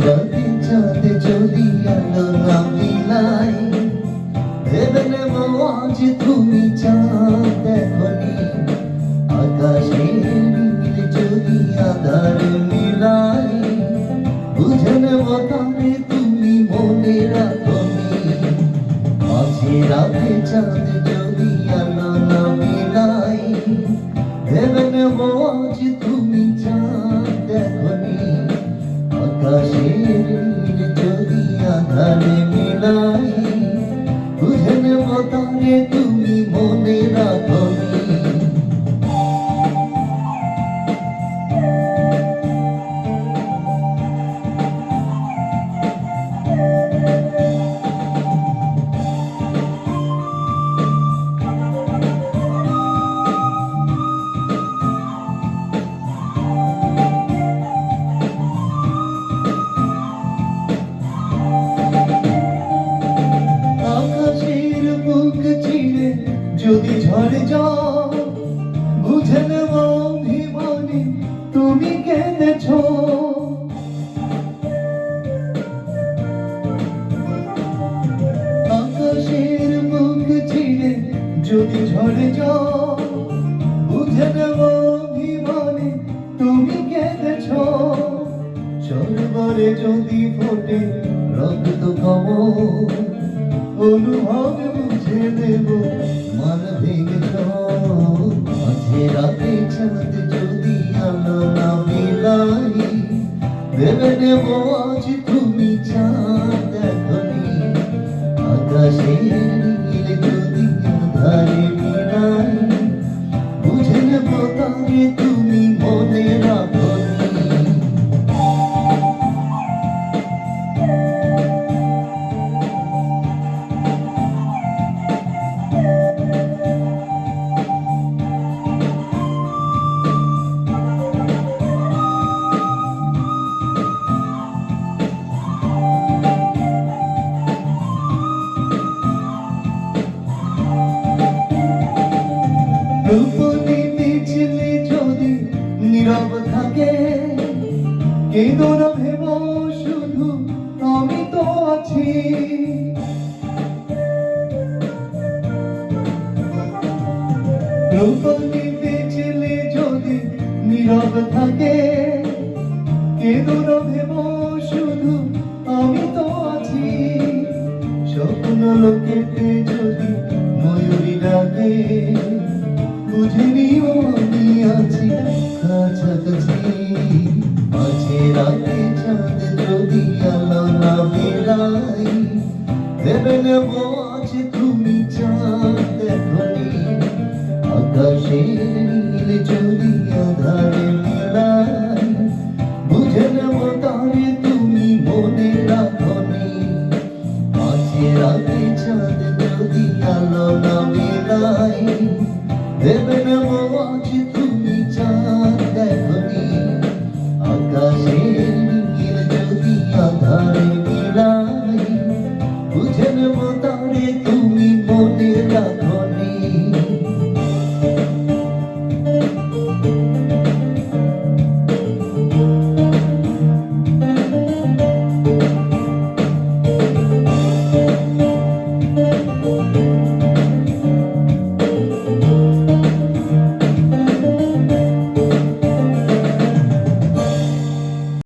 রাতে চাঁদ যদি আলো না মিলাই ভেবে নেব আজ তুমি চাঁদ দেখনি আকাশের নীল যদি আধার মিলাই বুঝে নেব তারে তুমি মনে রাখনি মাঝে রাতে চাঁদ যদি আলো না মিলাই ভেবে নেব আজ তুমি চাঁদ দেখনি আকাশের নীল যদি আধারে মিলাই বুঝে নেব তারে তুমি মনে রাখনি যদি ঝড়ে যাও বুঝে নেব অভিমানী তুমি কেঁদেছ আকাশের বুক চিরে যদি ঝড়ে যাও বুঝে নেব অভিমানী তুমি কেঁদেছ সরোবরে যদি ফোটে রক্ত কমল অনুভব বুঝে দেব মান ভেঙেছ মাঝে রাতে চাঁদ যদি আলো না মিলাই ভেবে নেব আজ তুমি চাঁদ দেখনি আকাশের নীল যদি আধারে মিলাই বুঝে নেব তারে তুমি মনে রাখনি রূপদীপে ছেলে যদি নীরব থাকে কেঁদো না ভেব শুধু আমি তো আছি রূপদীপে ছেলে যদি নীরব থাকে কেঁদো না ভেব শুধু আমি তো আছি স্বপ্ন লোকেতে যদি ময়ূরী ডাকে বুঝে নিও আমি আছি কাছাকাছি মাঝে রাতে চাঁদ যদি আলো না মিলাই ভেবে নেব